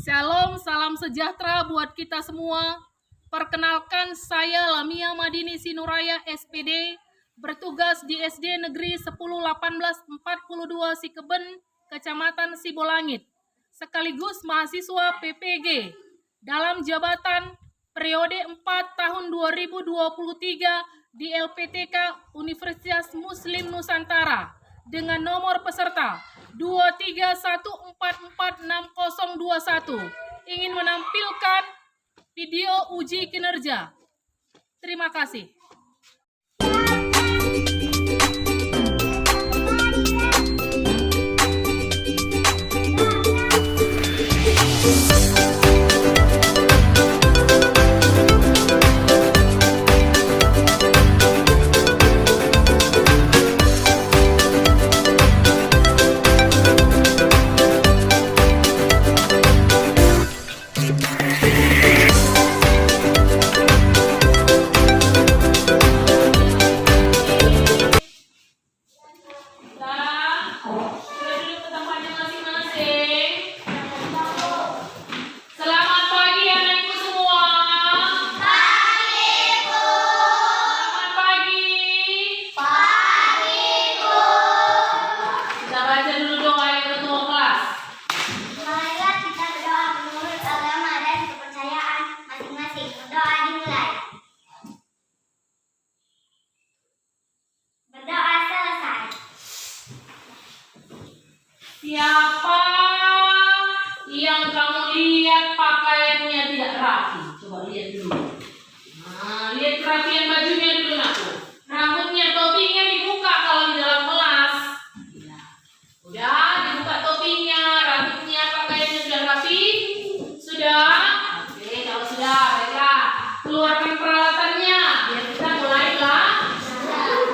Shalom, salam sejahtera buat kita semua. Perkenalkan, saya Lamia Madini Sinuraya SPD, bertugas di SD Negeri 10-18-42 Sikeben, Kecamatan Sibolangit, sekaligus mahasiswa PPG, dalam jabatan periode 4 tahun 2023 di LPTK Universitas Muslim Nusantara, dengan nomor peserta 231446021, ingin menampilkan video uji kinerja. Terima kasih. Siapa yang kamu lihat pakaiannya tidak rapi? Coba lihat dulu. Nah, lihat kerapian bajunya dulu, aku. Rambutnya, topinya dibuka kalau di dalam kelas. Ya. Udah, dibuka topinya, rambutnya, pakaiannya sudah rapi? Sudah? Oke, kalau sudah, baiklah. Keluarkan peralatannya, biar kita mulailah.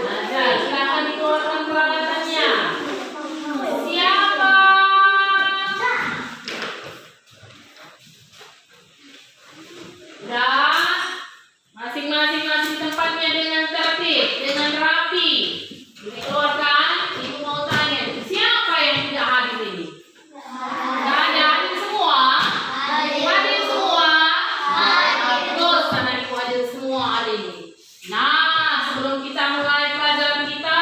Belajar, silakan dikeluarkan peralatannya. Masing-masing tempatnya dengan tertib, dengan rapi. Dikeluarkan, ibu mau tanya, siapa yang tidak hadir ini? Tidak ada, hadir semua? Hadir semua? Bagus, karena ibu hadir semua hari ini. Nah, sebelum kita mulai pelajaran kita,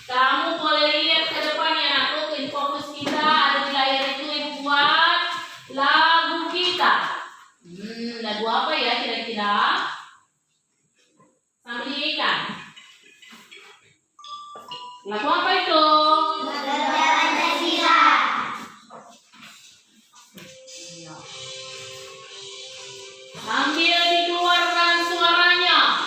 kamu boleh lihat ke depannya, aku in fokus kita ada di layar itu, ibu buat lagu kita. Lagu apa ya kira-kira? Sambil nyanyikan. Lagu apa itu? Pancasila. Sambil dikeluarkan suaranya.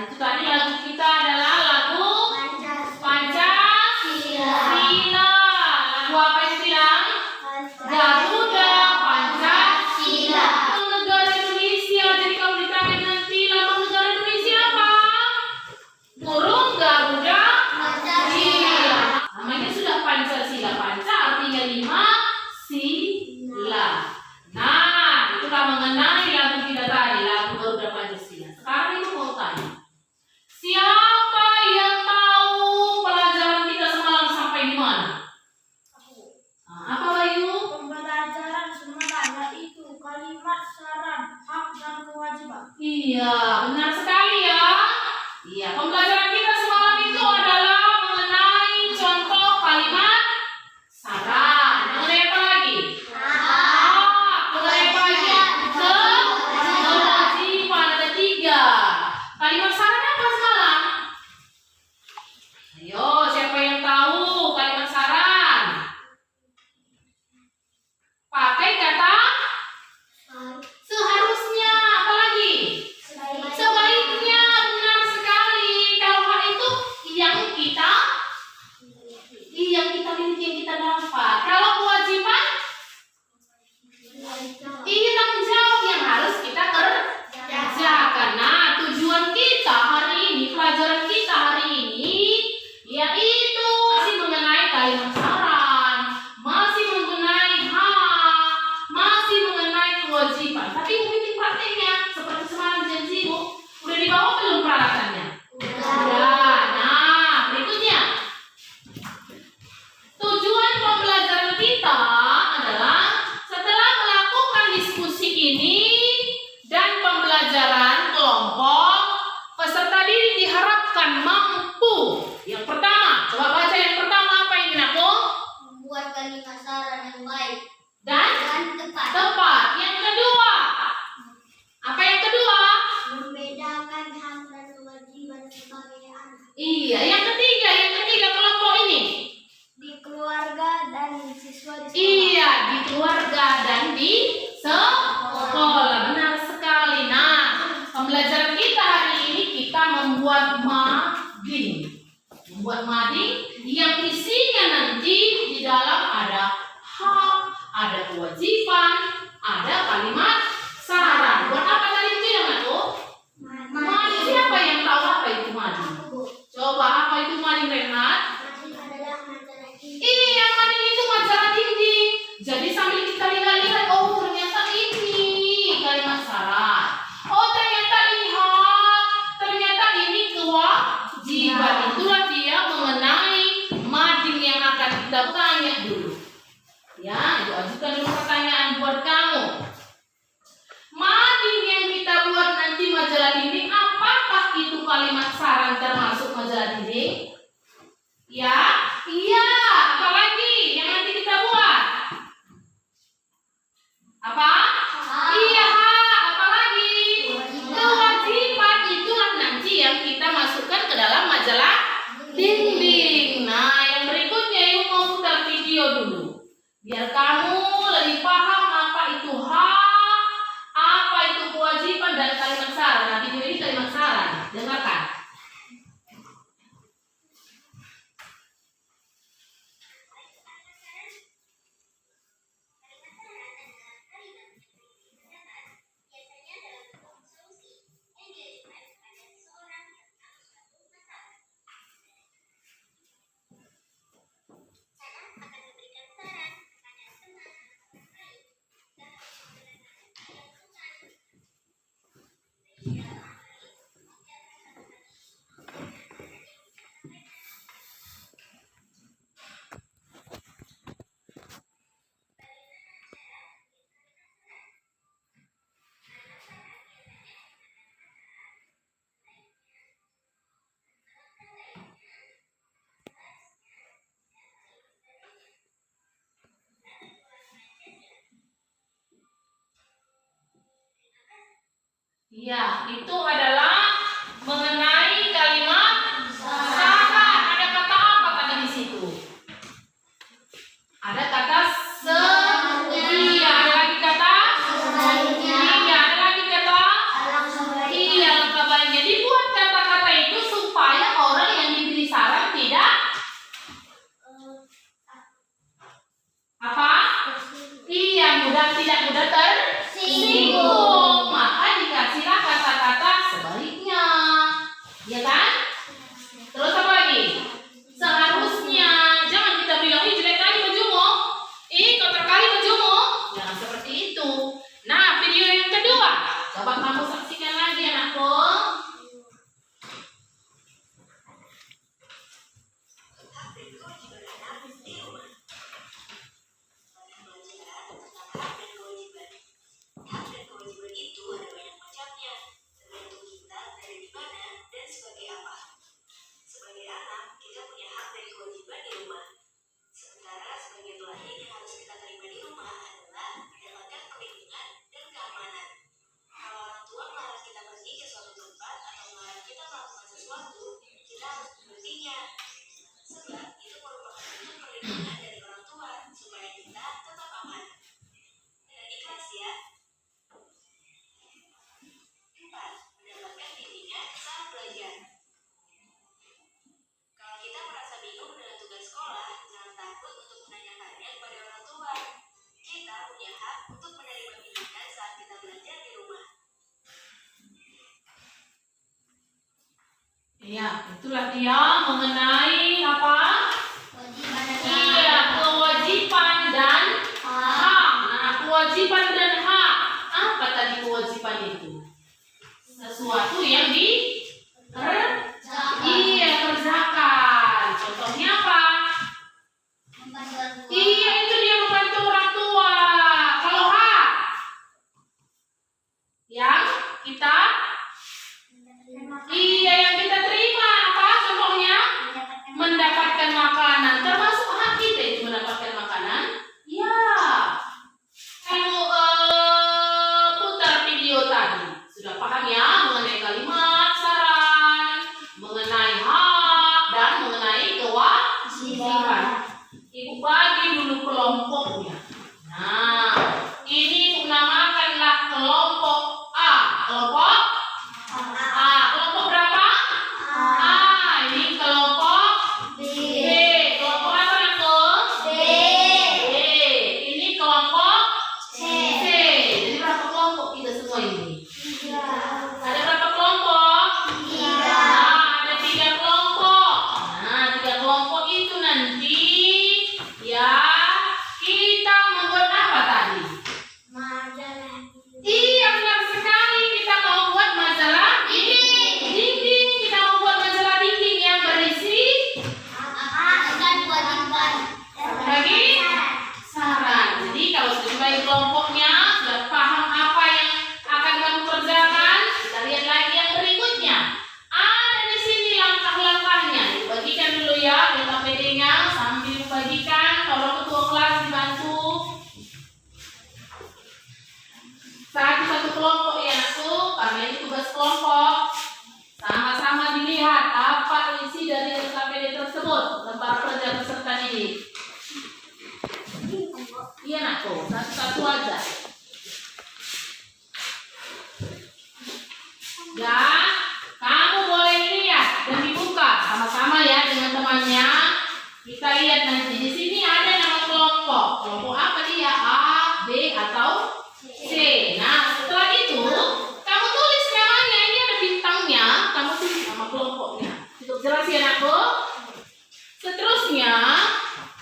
Itu tadi lagu kita adalah lagu Pancasila. Lagu apa yang bilang? Garuda Pancasila. Negara Indonesia. Jadi kalau ditanya nanti lagu negara Indonesia apa? Burung Garuda Pancasila. Namanya sudah Pancasila. Panca artinya 5, sila. Nah, itulah mengenai lagu kita tadi, lagu Garuda Pancasila. Sekarang ibu mau tanya. Siapa yang tahu pelajaran kita semalam sampai di mana? Apa Bayu? miliki, yang kita dapat. Kalau kewajiban, ini tanggung jawab yang harus kita kerjakan. Nah, tujuan kita hari ini, pelajaran kita hari ini, yaitu masih mengenai kalimat saran, masih mengenai hak, masih mengenai kewajiban. Tapi mungkin prakteknya seperti semalam janjimu, udah dibawa belum peralatannya? Udah. Nah, berikutnya. Tujuan pembelajaran kita adalah setelah melakukan diskusi ini dan pembelajaran kelompok, peserta didik diharapkan mampu. Yang pertama, coba baca yang pertama apa ini, Naku? Membuat kalimat saran yang baik Dan tepat. tepat. Yang kedua, apa yang kedua? Membedakan hak dan kewajiban sebagai anak Iya, yang ketiga kelompok ini. di keluarga dan siswa di sekolah. Iya, di keluarga dan di sekolah. Benar sekali. Nah, pembelajaran kita hari ini kita membuat mading. Membuat mading yang isinya nanti di dalam ada hak, ada kewajiban, ada kalimat saran. Buat apa tadi itu yang aku? Mading. Siapa yang tahu apa itu mading? Coba apa itu mading, Renat? Masih adalah masalah ini. Iya, mading itu majalah dinding. Jadi sambil kita lihat-lihat, oh ternyata ini kalimat saran. Oh ternyata ini hak. Ternyata ini kewajiban. Itulah dia mengenai mading yang akan kita tanya dulu. Ya, itu ajukan dulu pertanyaan buat kamu. Mading yang kita buat nanti majalah dinding, apakah itu kalimat saran termasuk majalah dinding? Ya, iya. Apalagi yang nanti kita buat? Apa? Iya, apalagi? Kewajiban. Itulah nanti yang kita masukkan ke dalam majalah dinding. Nah, yang berikutnya Ibu mau putar video dulu. Biar kamu lebih paham apa itu hak, apa itu kewajiban dan kalimat saran. Nah, video ini kalimat saran. Dengarkan. Ya, itu adalah mengenai kalimat saran. Ada kata apa tadi di situ? Ada kata iya, ada lagi kata iya, ada lagi kata iya, langkah baiknya. Dibuat kata-kata itu supaya orang yang diberi saran tidak apa? Iya, tidak mudah tersinggung. Maka dikasihlah kata-kata sebaliknya, ya kan? Terus apa lagi? Seharusnya jangan kita bilang ini jelek kali bajumu, ini kotor kali bajumu. Jangan seperti itu. Nah, video yang kedua, coba kamu saksikan lagi anakku. Ya, itulah dia mengenai apa? Kewajiban Iya, kewajiban dan hak. Nah, kewajiban dan hak. Apa tadi kewajiban itu? Sesuatu yang iya, kerjakan. Contohnya apa? Iya, itu dia membantu orang tua. Kalau hak yang kita iya, yang kita terima apa contohnya? Mendapatkan makanan. Termasuk hak kita itu mendapatkan makanan. Ya. Kamu putar video tadi. Sudah paham ya mengenai kalimat saran, mengenai hak dan mengenai kewajiban. Ibu bagi dulu kelompoknya. Nah, ini ibu namakanlah kelompok A. Kelompok A. Kelompok berapa? A. Ini kelompok B. Kelompok apa nak? B. Ini kelompok C. Jadi berapa kelompok kita semua ini? Ada berapa kelompok? Nah, ada 3 kelompok. Nah, 3 kelompok itu nanti ya kita membuat apa tadi? Iya, benar sekali. Kita mau buat majalah dinding. Kita mau buat majalah dinding yang berisi bagi saran. Jadi kalau sudah bagi kelompoknya, sudah paham apa yang akan kamu kerjakan, kita lihat lagi yang berikutnya. Ada di sini langkah-langkahnya. Bagikan dulu ya, kita PD-nya sambil bagikan. Kalau ketua kelas dibantu. Satu kelompok ya aku, kami tugas kelompok. Sama-sama dilihat apa isi dari LKPD tersebut, lembar kerja peserta didik. Iya nakku, satu-satu aja. Ya, kamu boleh lihat dan dibuka sama-sama ya dengan temannya. Kita lihat nanti di sini ada nama kelompok. Kelompok apa dia? A, B atau C. Nah, setelah itu kamu tulis namanya. Ini ada bintangnya. Kamu tulis nama kelompoknya. Cukup jelas ya nakku. Seterusnya,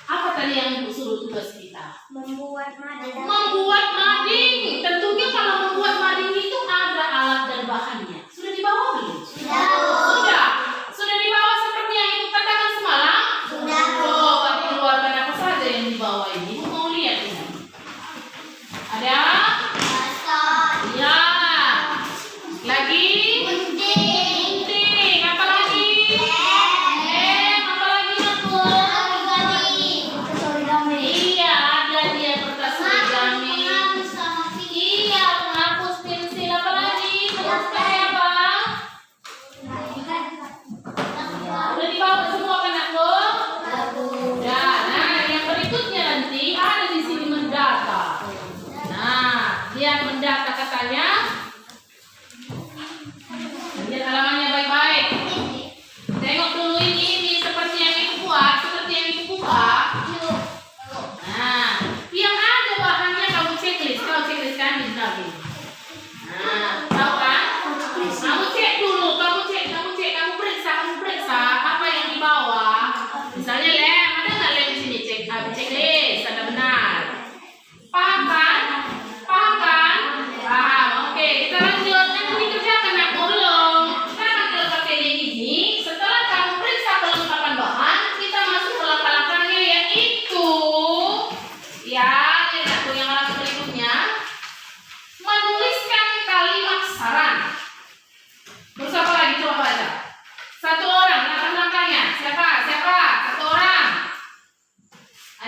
apa tadi yang ibu suruh tugas kita? Membuat mading. Membuat mading. Tentunya kalau membuat mading itu ada alat dan bahannya. Sudah dibawa belum? Sudah dibawa seperti yang ibu katakan semalam? Sudah. Oh, berarti keluarkan apa saja yang dibawa ini? Ibu mau lihat ini. Ada? Ya. Lagi? Gunting. Apa lagi? Apa lagi nakku? Iya, ada dia kertas origami. Iya, penghapus pensil. Apa lagi? Penghapus apa? Udah dibawa semua kan nakku? Udah. Nah, yang berikutnya nanti ada di sini mendata. Nah, lihat mendata katanya. Lihat halamannya baik-baik. Tengok dulu ini seperti yang ibu buat, seperti yang ibu buka. Nah, yang ada bahannya kamu checklist. Kalau checklist kan di belakang. Nah, tahu kan? Kamu cek dulu, kamu periksa apa yang dibawa. Misalnya lem, ada nggak lem di sini? Checklist, ada benar. Paham kan? Paham. Oke, kita lanjut. Nanti dikerjakan aku belum. Karena kalau pakai ini, setelah kamu periksa kelengkapan bahan, kita masuk ke langkah-langkahnya yaitu ya, lihat aku yang langkah berikutnya. Menuliskan kalimat saran. Terus apa lagi? Coba baca. Satu orang, langkah-langkahnya. Siapa? Satu orang.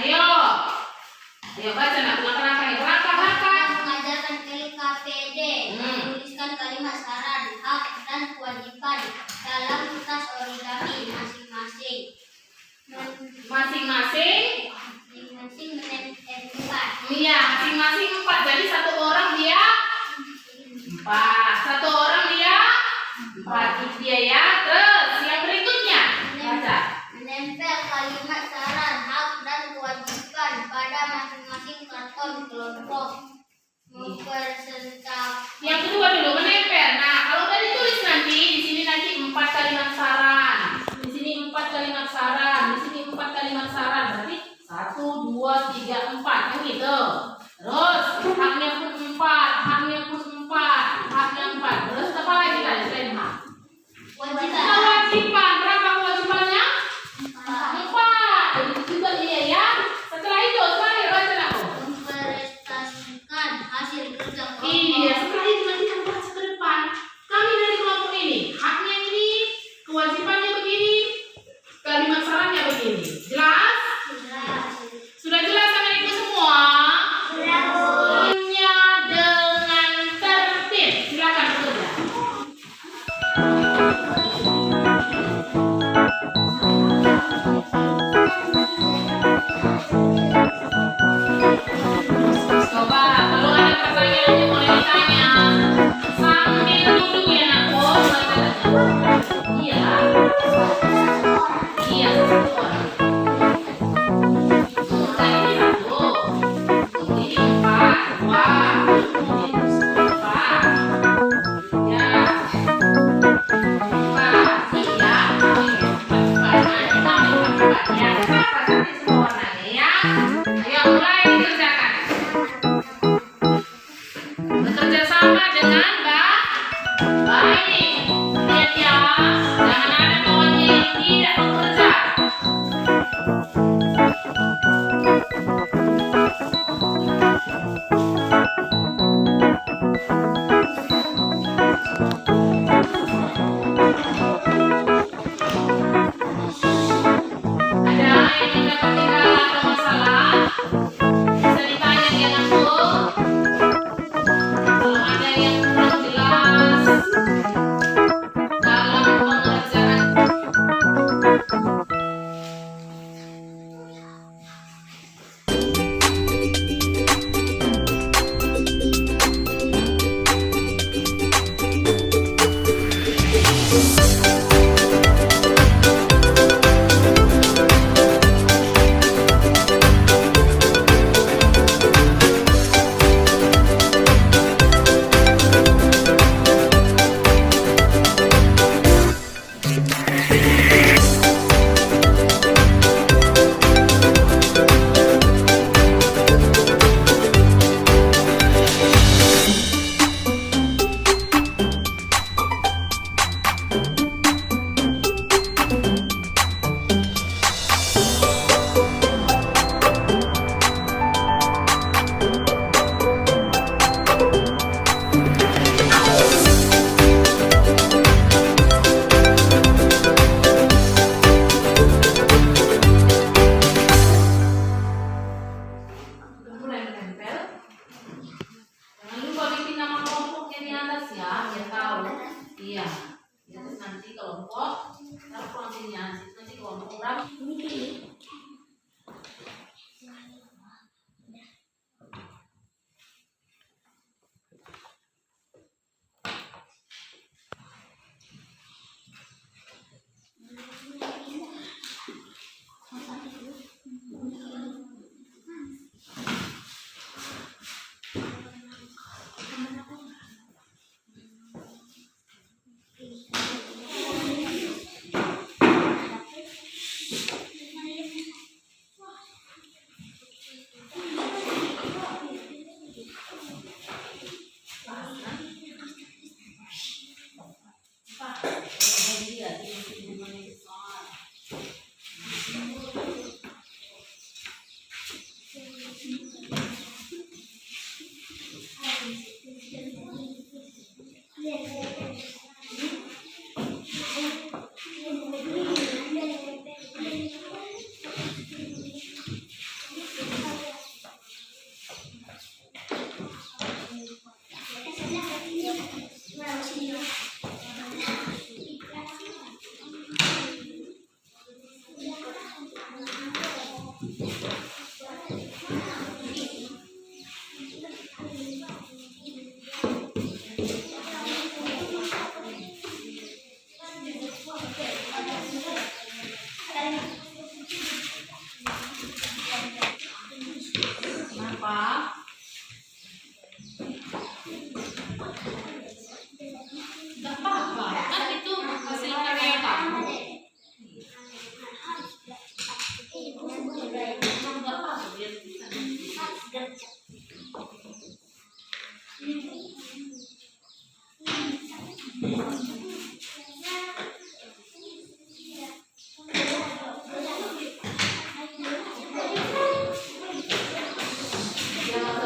Ayo baca nak langkah-langkahnya. Langkah-langkah. Mengajarkan LKPD, menuliskan kalimat saran, hak dan kewajiban dalam kertas origami masing-masing. Masing-masing menempel. iya, masing-masing 4. Jadi satu orang dia 4. Satu orang dia 4. Itu dia ya. Terus yang berikutnya baca. Menempel kalimat saran, hak dan kewajiban pada masing-masing karton kelompok. Mempresentasikan. Yang kedua dulu menempel. Nah, kalau udah ditulis nanti di sini nanti 4 kalimat saran. Ayo mulai dikerjakan. Bekerja sama dengan baik. Lihat ya, jangan ada kawannya yang tidak bekerja. Iya, terus nanti kelompok, nanti kelompok orang. Kenapa? Gak apa-apa, kan itu hasil karya kamu. Gak apa-apa, biar bisa. Jangan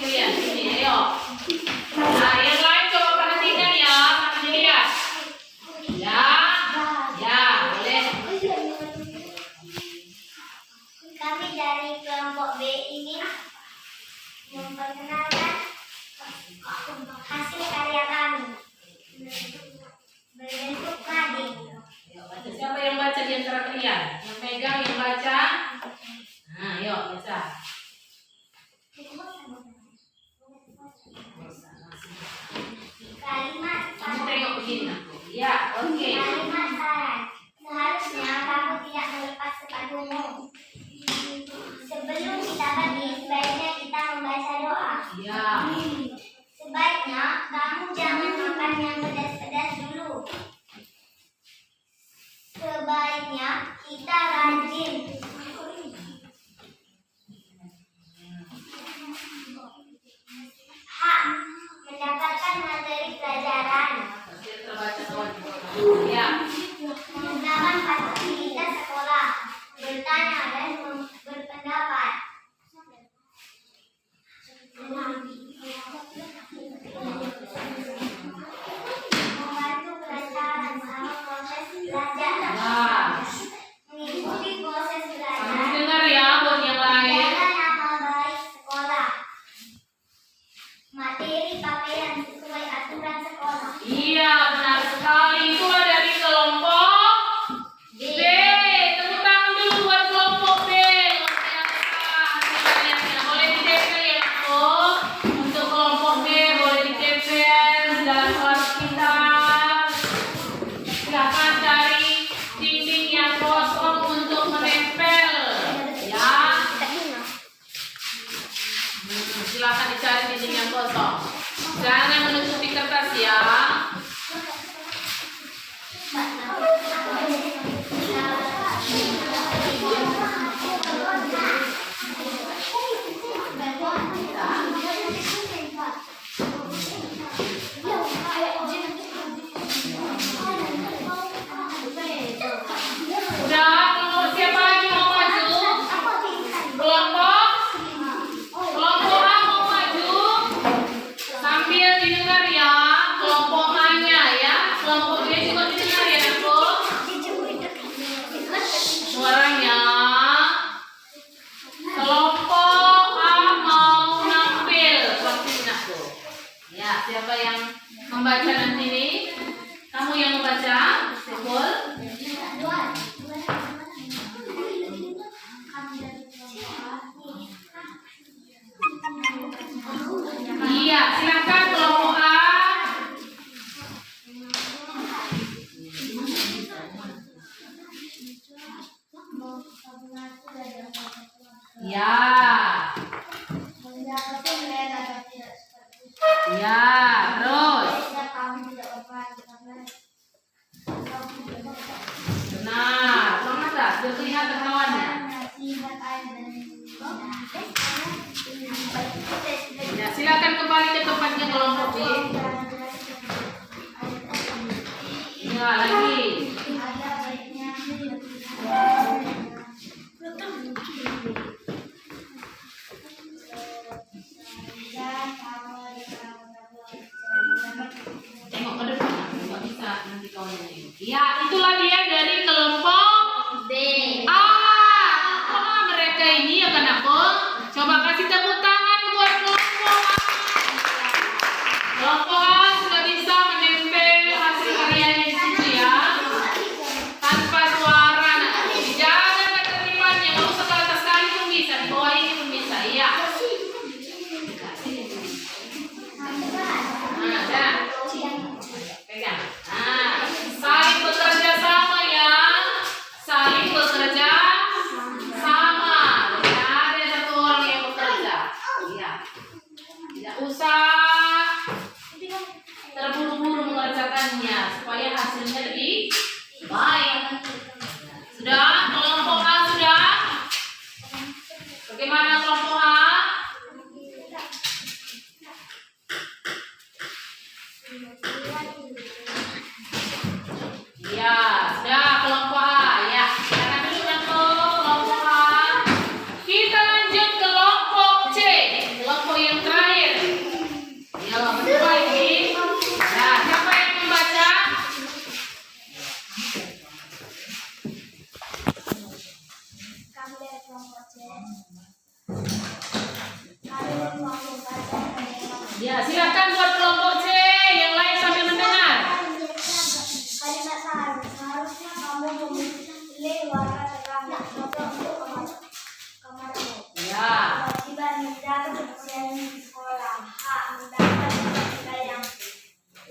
kalian. Sini, ayo. Nah, yang lain coba perhatikan ya, sambil dilihat. Ya, ya, boleh. Kami dari kelompok B ini memperkenalkan hasil karya kami berbentuk mading. Siapa yang baca di antara kalian? Yang pegang, yang baca. Nah, yuk baca. Kalimat Kamu tengok begini aku. Ya, oke. Kalimat saran. Seharusnya kamu tidak melepas sepadumu. Sebelum kita pergi, sebaiknya kita membaca doa. Ya. Sebaiknya kamu jangan makan yang pedas-pedas dulu. Sebaiknya kita rajin. H. Mendapatkan materi pelajaran. Terbaca kawan. Ya. Menggunakan fasilitas sekolah, bertanya dan berpendapat. Membantu kelancaran selama proses belajar. Ya. Mengikuti proses belajar. Kamu dengar ya buat yang lain. Jaga nama baik sekolah. Materi pakaian sesuai aturan sekolah. Iya, benar sekali. Itulah dari kelompok B. Tepuk tangan dulu buat kelompok B. Luar biasa. Boleh ditempel ya, aku. Untuk kelompok B boleh ditempel dalam kelas kita. Silakan cari dinding yang kosong untuk menempel. Ya. Silakan dicari dinding yang kosong. Jangan menutupi kertas ya. Udah, kelompok siapa lagi mau maju? Kelompok A mau maju. Sambil didengar ya, kelompok A-nya ya. Kelompok B juga didengar ya, aku. Suaranya. Kelompok A mau nampil. Waktunya aku. Ya, siapa yang membaca nanti nih? Kamu yang membaca? Betul? Iya, silakan kelompok A. Ya. Ya, terus. Benar, semangat tak? Biar kelihatan kawannya. Ya, silakan kembali ke tempatnya kelompok B. Ya, lagi. Tengok ke depan, nggak bisa nanti kawannya. Ya, itulah dia dari kelompok B. Mereka ini ya kan aku. Coba kasih tepuk tangan buat kelompok A. Kelompok A sudah bisa menempel hasil karyanya di situ ya. Tanpa suara. Nah, dijaga ketertibannya. Nggak usah ke atas kali pun bisa. Di bawah ini pun bisa. Iya. Nah, dah. Pegang. Nah, saling bekerja sama ya. Saling bekerja sama. Tidak ada satu orang yang bekerja. Iya. Tidak usah terburu-buru mengerjakannya supaya hasilnya lebih baik. Sudah? Kelompok A sudah? Bagaimana kelompok A? Ya, sudah kelompok A ya. Karena dulu kelompok A. Kita lanjut kelompok C, kelompok yang terakhir. Ya, silakan buat kelompok C yang lain sambil mendengar. Kalimat seharusnya kamu memilih warna terang yang cocok untuk kamarmu. Ya. Kewajiban menjaga kebersihan di sekolah. Hak mendapat pendidikan yang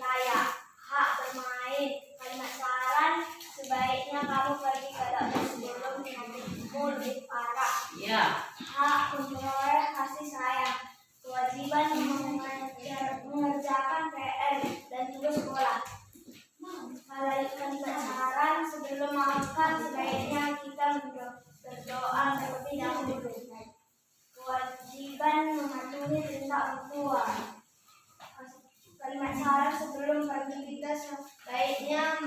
layak. Hak bermain. Kalimat saran, sebaiknya kamu pergi ke dokter sebelum penyakitmu lebih parah. Ya. Hak memperoleh kasih sayang. Kewajiban mengerjakan PR dan tugas sekolah. Kalimat saran, sebelum makan sebaiknya kita berdoa terlebih dahulu. Kewajiban mematuhi perintah orang tua. Kalimat saran, sebelum pergi kita sebaiknya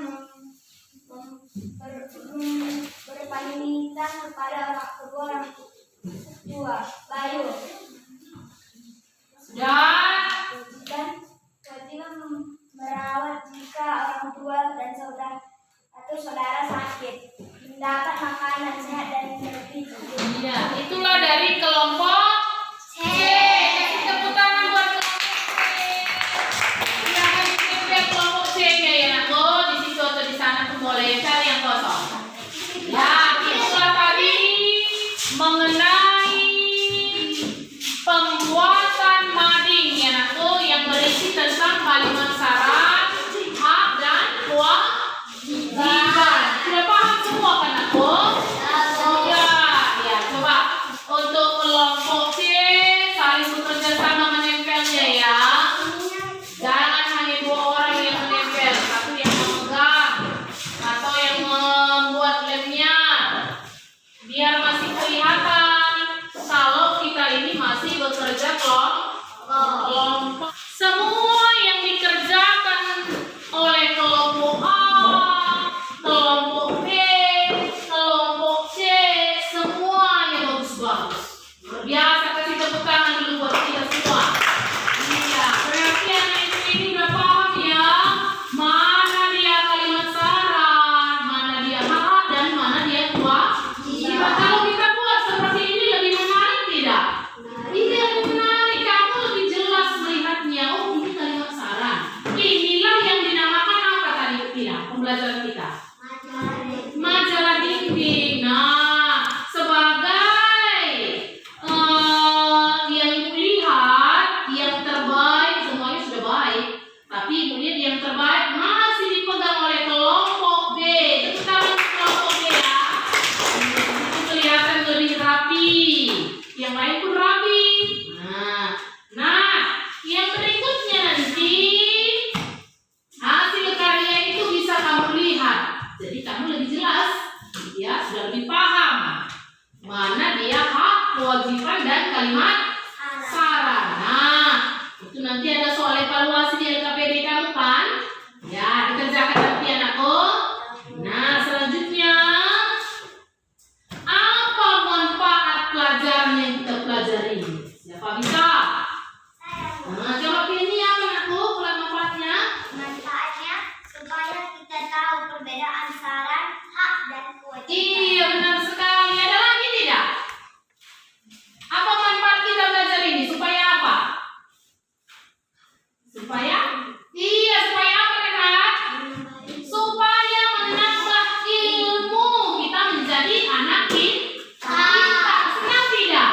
berpamitan kepada kedua orang tua. Bayu. Sudah. Kewajiban merawat jika orang tua dan saudara atau saudara sakit, mendapat makanan sehat dan bergizi. Iya, itulah dari kelompok C. Kasih tepuk tangan buat kelompok C. Silakan ditempel kelompok C-nya ya, Nakku. Di situ atau di sana tuh boleh cari yang kosong. Ya, itulah tadi mengenai pembuatan mading ya, Nakku, yang berisi tentang kalimat syarat, hak dan kewajiban. Sudah paham semua kan, Nakku? Sudah. Ya, coba untuk kelompok C saling bekerja sama menempelnya ya. Jangan hanya 2 orang yang menempel, satu yang memegang atau yang membuat lemnya. Biar masih kelihatan kalau kita ini masih bekerja kelompok. Semua yang dikerjakan oleh kelompok A, kelompok B, kelompok C, semuanya bagus-bagus. Luar biasa, kasih tepuk tangan dulu buat kita semua. Iya, berarti anak ini udah paham ya, mana dia kalimat syarat, mana dia hak, dan mana dia kewajiban. Kalau kita buat seperti ini lebih menarik tidak? Ini lebih menarik, kamu lebih jelas melihatnya. Oh, ini kalimat syarat. Inilah yang dinamakan apa tadi tidak? Pembelajaran kita. Majalah dinding. Nah, sebagai yang ibu lihat, yang terbaik semuanya sudah baik. Tapi ibu lihat yang terbaik masih dipegang oleh kelompok B. Tepuk tangan untuk kelompok B ya. Itu kelihatan lebih rapi. Yang lain pun rapi. Nah, yang berikutnya nanti hasil karya itu bisa kamu lihat. Jadi kamu lebih jelas, ya sudah lebih paham mana dia hak, kewajiban dan kalimat syarat. Nah, itu nanti ada soal evaluasi di LKPD kamu kan? Ya, dikerjakan nanti anakku. Nah, selanjutnya apa manfaat pelajaran yang kita pelajari? Siapa bisa? Nah, coba pilih apa anakku manfaatnya? Manfaatnya supaya kita tahu perbedaan syarat, hak dan kewajiban. Iya, benar sekali. Ada lagi tidak? Apa manfaat kita belajar ini? Supaya apa? Supaya? Iya, supaya apa Renat? Supaya menambah ilmu. Kita menjadi anak kita. Senang tidak?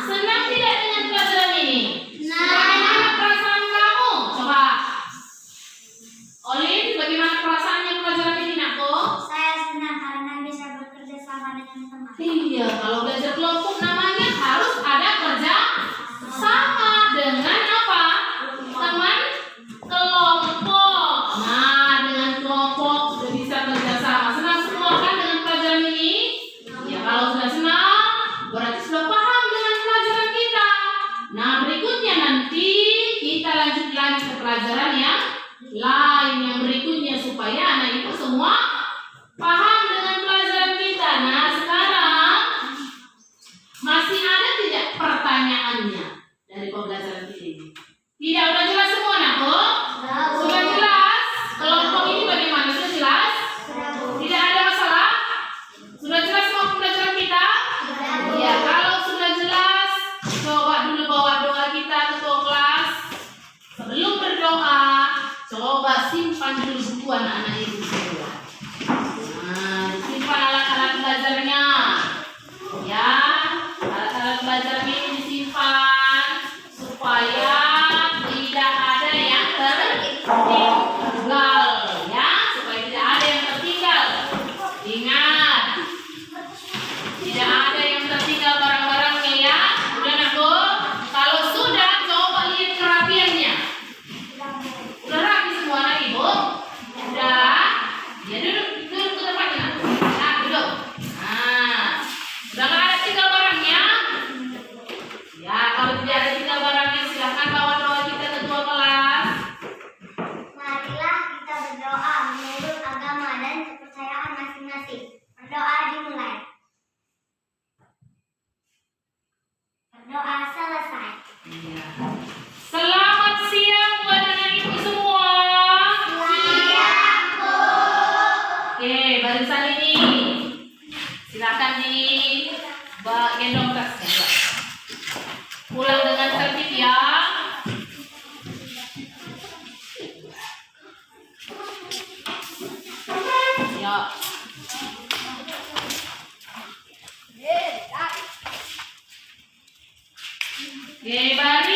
Senang tidak dengan pelajaran ini? Bagaimana perasaan kamu? Coba. Olin, bagaimana perasaannya pelajaran ini, Nakku? Saya senang karena bisa bekerja sama dengan teman. Iya, kalau belajar kelompok namanya harus ada kerja sama dengan apa? Teman kelompok. Nah, dengan kelompok sudah bisa kerja sama. Senang semua kan dengan pelajaran ini? Ya, kalau sudah senang, berarti sudah paham dengan pelajaran kita. Nah, berikutnya nanti kita lanjut lagi ke pelajaran yang lain yang berikutnya supaya anak itu semua paham dengan pelajaran kita. Nah, sekarang masih ada tidak pertanyaannya dari pembelajaran ini? Tidak, udah jelas semua, Nakku? Sudah jelas? Kelompok ini bagaimana? Sudah jelas? Tidak ada masalah? Sudah jelas semua pembelajaran kita? Ya, kalau sudah jelas, coba dulu bawa doa kita ketua kelas. simpan dulu buku anak-anak ibu semua. Nah, simpan alat-alat belajarnya. Ya, alat-alat belajarnya ini disimpan supaya tidak ada yang tertinggal, ya, supaya tidak ada yang tertinggal. Ingat, tidak ada yang tertinggal barang-barangnya ya. Udah nak Bu? Kalau sudah, coba lihat kerapiannya. Udah rapi semua anak ibu? Udah? Ya duduk ke tempatnya. Nah, duduk. Nah, udah nggak ada tinggal barangnya? Ya, kalau tidak ada tinggal barangnya, silahkan bawa doa kita ketua kelas. Marilah kita berdoa menurut agama dan kepercayaan masing-masing. Berdoa dimulai. Berdoa selesai. Iya. Selamat siang buat anak ibu semua. Siap, Bu. Oke, barisan ini silakan gendong tasnya. Pak. Pulang dengan tertib ya. Ya. Oke, baris.